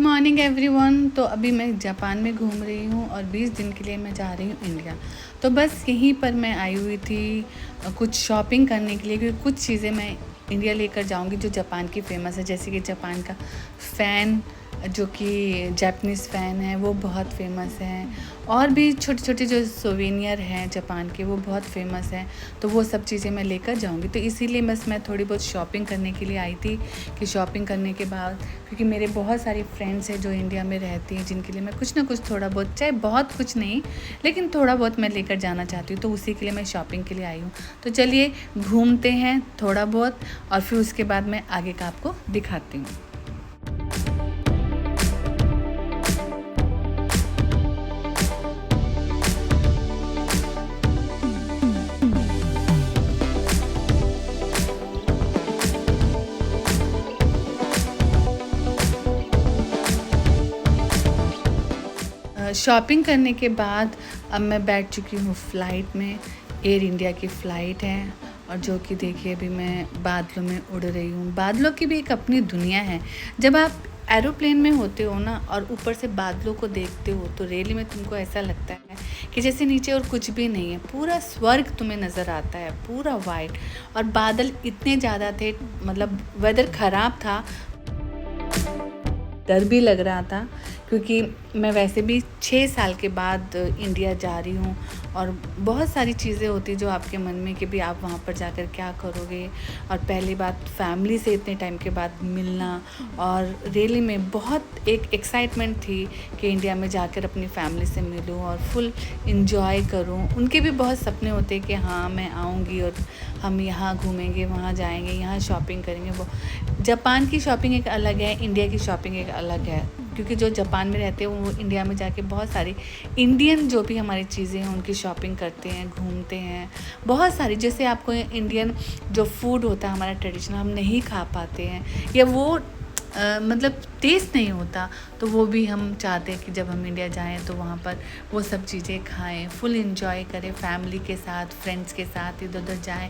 Morning everyone. तो अभी मैं जापान में घूम रही हूँ और 20 दिन के लिए मैं जा रही हूँ इंडिया। तो बस यहीं पर मैं आई हुई थी कुछ शॉपिंग करने के लिए, क्योंकि कुछ चीज़ें मैं इंडिया लेकर जाऊँगी जो जापान की फ़ेमस है। जैसे कि जापान का फ़ैन, जो कि जापानीज़ फ़ैन है, वो बहुत फेमस है। और भी छोटे छोटे जो सोवेनियर हैं जापान के, वो बहुत फेमस हैं। तो वो सब चीज़ें मैं लेकर जाऊंगी। तो इसीलिए बस मैं थोड़ी बहुत शॉपिंग करने के लिए आई थी कि शॉपिंग करने के बाद, क्योंकि मेरे बहुत सारी फ्रेंड्स हैं जो इंडिया में रहती हैं, जिनके लिए मैं कुछ ना कुछ थोड़ा बहुत, चाहे बहुत कुछ नहीं लेकिन थोड़ा बहुत मैं लेकर जाना चाहती हूँ। तो उसी के लिए मैं शॉपिंग के लिए आई हूँ। तो चलिए घूमते हैं थोड़ा बहुत, और फिर उसके बाद मैं आगे का आपको दिखाती हूँ। शॉपिंग करने के बाद अब मैं बैठ चुकी हूँ फ़्लाइट में। एयर इंडिया की फ़्लाइट है, और जो कि देखिए अभी मैं बादलों में उड़ रही हूँ। बादलों की भी एक अपनी दुनिया है। जब आप एरोप्लेन में होते हो ना और ऊपर से बादलों को देखते हो, तो रियली में तुमको ऐसा लगता है कि जैसे नीचे और कुछ भी नहीं है, पूरा स्वर्ग तुम्हें नज़र आता है, पूरा वाइट। और बादल इतने ज़्यादा थे, मतलब वेदर ख़राब था, डर भी लग रहा था, क्योंकि मैं वैसे भी 6 साल के बाद इंडिया जा रही हूँ। और बहुत सारी चीज़ें होती जो आपके मन में कि भी आप वहाँ पर जाकर क्या करोगे। और पहली बात, फैमिली से इतने टाइम के बाद मिलना, और रियली में बहुत एक एक्साइटमेंट थी कि इंडिया में जाकर अपनी फैमिली से मिलूँ और फुल इंजॉय करूँ। उनके भी बहुत सपने होते कि हाँ मैं आऊँगी और हम यहाँ घूमेंगे, वहाँ जाएंगे, यहाँ शॉपिंग करेंगे। वो जापान की शॉपिंग एक अलग है, इंडिया की शॉपिंग एक अलग है। क्योंकि जो जापान में रहते हैं वो इंडिया में जाके बहुत सारी इंडियन जो भी हमारी चीज़ें हैं उनकी शॉपिंग करते हैं, घूमते हैं बहुत सारी। जैसे आपको इंडियन जो फूड होता है हमारा ट्रेडिशनल, हम नहीं खा पाते हैं, या वो मतलब टेस्ट नहीं होता, तो वो भी हम चाहते हैं कि जब हम इंडिया जाएं तो वहाँ पर वो सब चीज़ें खाएं, फुल इंजॉय करें, फैमिली के साथ, फ्रेंड्स के साथ इधर उधर जाएं।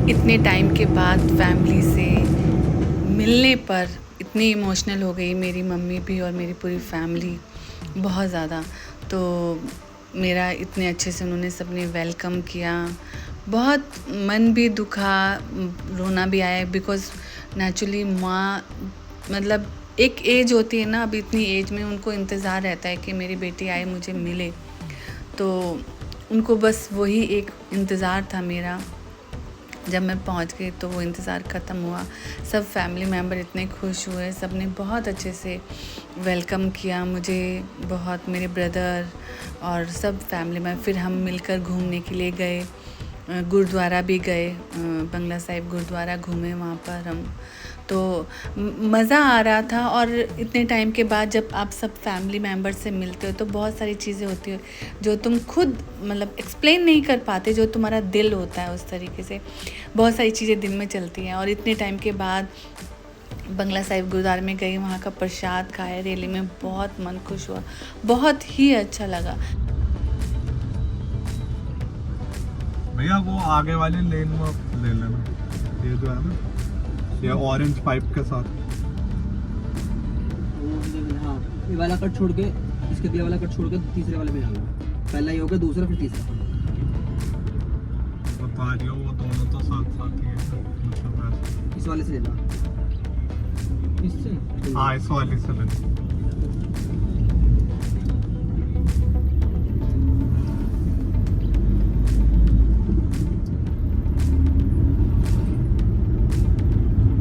इतने टाइम के बाद फैमिली से मिलने पर इतनी इमोशनल हो गई मेरी मम्मी भी और मेरी पूरी फैमिली, बहुत ज़्यादा। तो मेरा इतने अच्छे से उन्होंने सबने वेलकम किया, बहुत मन भी दुखा, रोना भी आया, बिकॉज़ नेचुरली माँ, मतलब एक एज होती है ना, अब इतनी एज में उनको इंतज़ार रहता है कि मेरी बेटी आए, मुझे मिले। तो उनको बस वही एक इंतज़ार था मेरा। जब मैं पहुंच गई तो वो इंतज़ार ख़त्म हुआ। सब फैमिली मेम्बर इतने खुश हुए, सब ने बहुत अच्छे से वेलकम किया मुझे, बहुत मेरे ब्रदर और सब फैमिली में। फिर हम मिलकर घूमने के लिए गए, गुरुद्वारा भी गए, बंगला साहिब गुरुद्वारा घूमे वहाँ पर हम। तो मज़ा आ रहा था। और इतने टाइम के बाद जब आप सब फैमिली मेम्बर से मिलते हो तो बहुत सारी चीज़ें होती है जो तुम खुद मतलब एक्सप्लेन नहीं कर पाते, जो तुम्हारा दिल होता है उस तरीके से बहुत सारी चीज़ें दिल में चलती हैं। और इतने टाइम के बाद बंगला साहिब गुरुद्वारे में गई, वहाँ का प्रसाद खाया, रैली में बहुत मन खुश हुआ, बहुत ही अच्छा लगा। भैया वो आगे वाली लेन में आप ले लेना, ये जो है ना ये ऑरेंज पाइप के साथ। हाँ, ये वाला कट छोड़ के, इसके दिया वाला कट छोड़ के तीसरे वाले में जाना। पहला ये होगा, दूसरा फिर तीसरा। बता रही हो वो दोनों तो साथ साथ ही है। इस वाले से लेना, इससे हाँ इस वाले से लेना।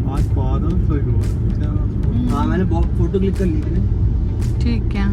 आज बादल सही हो रहा है। हाँ, मैंने फोटो क्लिक कर ली थी। ठीक है।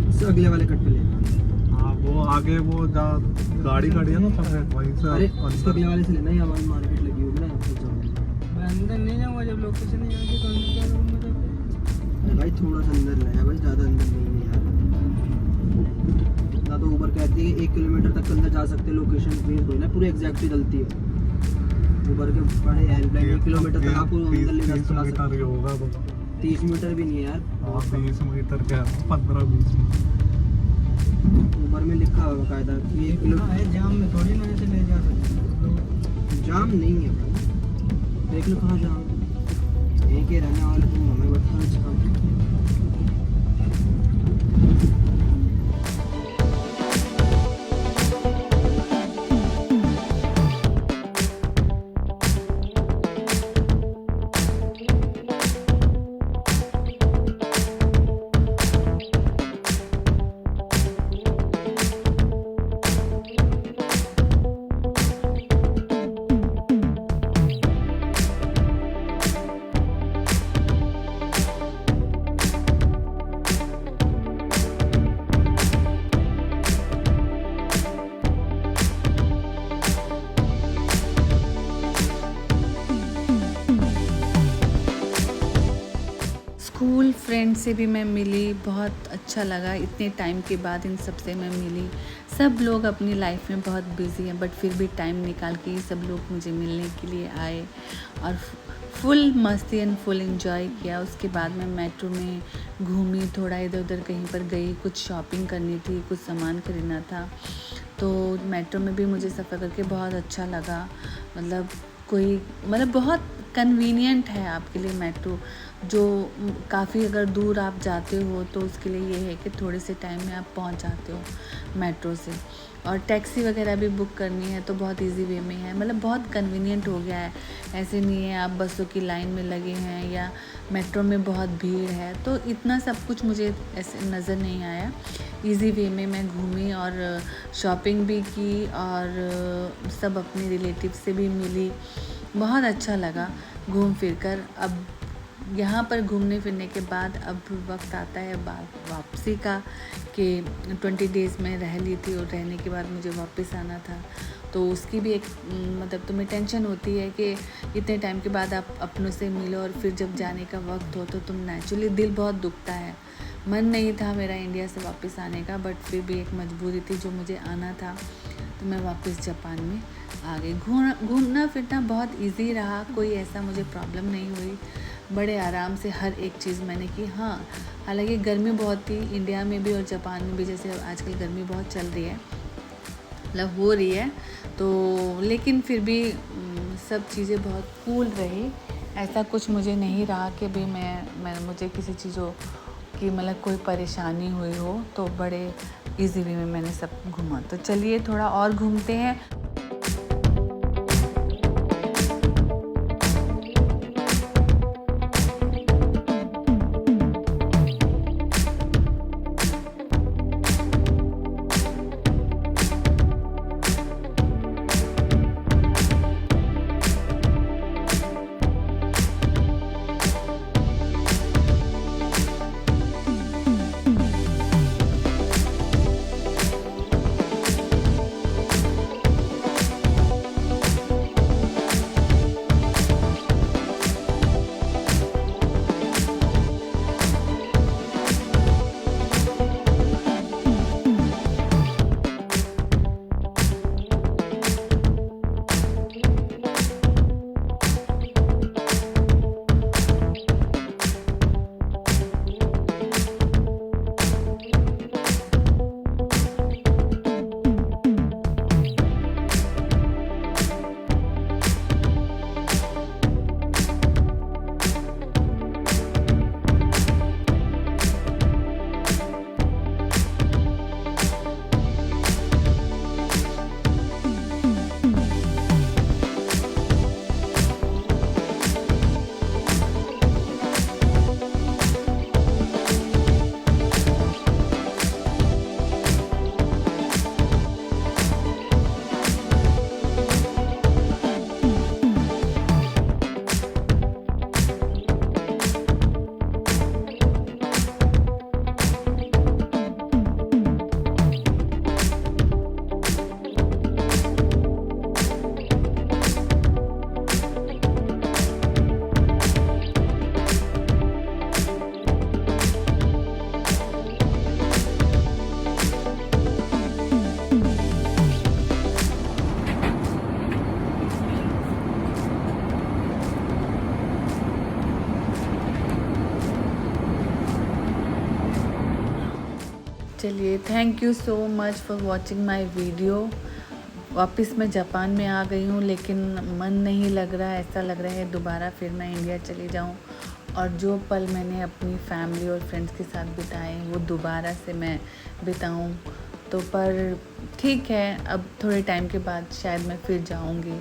इससे अगले वाले कट पे लेना। हाँ वो आगे वो जहाँ गाड़ी खड़ी है ना सफेद, वहीं से अरे इसके अगले वाले से लेना, यहाँ वाली मार्केट लगी होगी ना, यहाँ पे जाओगे। मैं अंदर नहीं जाऊंगा, जब लोकेशन नहीं आएगी तो अंदर क्या करूंगा तो? भाई थोड़ा सा अंदर ले भाई, ज़्यादा अंदर नहीं है यार। ना तो ऊबर कहती है 1 किलोमीटर तक अंदर जा सकते, लोकेशन बेस हुई ना पूरी एग्जैक्टली डलती है। ऊबर के बड़े हेल्पलाइन 1 किलोमीटर तक आपको अंदर ले जा 30 सकते। मीटर ही होगा वो। 30 मीटर भी नहीं है यार। हाँ 30 मीटर क्या 15-20। ऊबर में लिखा हुआ बाकायदा कि 1 किलो। है जाम में थोड़ी ना ऐसे ले जा सकते। जाम नहीं है भाई, देख लो कहाँ जाम है। यहीं के रहने वाले तुम हमें बता रहे जाम। स्कूल फ्रेंड से भी मैं मिली, बहुत अच्छा लगा। इतने टाइम के बाद इन सब से मैं मिली। सब लोग अपनी लाइफ में बहुत बिज़ी हैं, बट फिर भी टाइम निकाल के ये सब लोग मुझे मिलने के लिए आए और फुल मस्ती एंड फुल एंजॉय किया। उसके बाद मैं मेट्रो में घूमी, थोड़ा इधर उधर कहीं पर गई, कुछ शॉपिंग करनी थी, कुछ सामान खरीदना था। तो मेट्रो में भी मुझे सफ़र करके बहुत अच्छा लगा। मतलब बहुत कन्वीनियंट है आपके लिए मेट्रो, जो काफ़ी अगर दूर आप जाते हो तो उसके लिए ये है कि थोड़े से टाइम में आप पहुंच जाते हो मेट्रो से। और टैक्सी वगैरह भी बुक करनी है तो बहुत इजी वे में है, मतलब बहुत कन्वीनियंट हो गया है। ऐसे नहीं है आप बसों की लाइन में लगे हैं या मेट्रो में बहुत भीड़ है, तो इतना सब कुछ मुझे ऐसे नज़र नहीं आया। इजी वे में मैं घूमी और शॉपिंग भी की और सब अपने रिलेटिव से भी मिली। बहुत अच्छा लगा घूम फिर कर। अब यहाँ पर घूमने फिरने के बाद अब वक्त आता है वापसी का, कि 20 डेज़ में रह ली थी और रहने के बाद मुझे वापस आना था। तो उसकी भी एक मतलब तुम्हें टेंशन होती है कि इतने टाइम के बाद आप अपनों से मिलो और फिर जब जाने का वक्त हो तो तुम नेचुरली दिल बहुत दुखता है। मन नहीं था मेरा इंडिया से वापस आने का, बट फिर भी एक मजबूरी थी जो मुझे आना था, तो मैं वापस जापान में आ गई। घूमना फिरना बहुत इजी रहा, कोई ऐसा मुझे प्रॉब्लम नहीं हुई। बड़े आराम से हर एक चीज़ मैंने की। हाँ, हालांकि गर्मी बहुत थी इंडिया में भी और जापान में भी, जैसे आजकल गर्मी बहुत चल रही है, मतलब हो रही है, तो लेकिन फिर भी सब चीज़ें बहुत कूल रही। ऐसा कुछ मुझे नहीं रहा कि भी मुझे किसी चीज़ों की मतलब कोई परेशानी हुई हो। तो बड़े इजी वे में मैंने सब घूमा। तो चलिए थोड़ा और घूमते हैं। चलिए, thank you so much for watching my video. वापस मैं जापान में आ गई हूँ, लेकिन मन नहीं लग रहा है। ऐसा लग रहा है दोबारा फिर मैं इंडिया चली जाऊँ और जो पल मैंने अपनी फैमिली और फ्रेंड्स के साथ बिताए वो दोबारा से मैं बिताऊँ। तो पर ठीक है, अब थोड़े टाइम के बाद शायद मैं फिर जाऊँगी।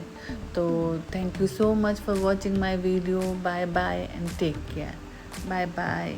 तो thank you so much for watching my video. Bye bye and take care. Bye bye.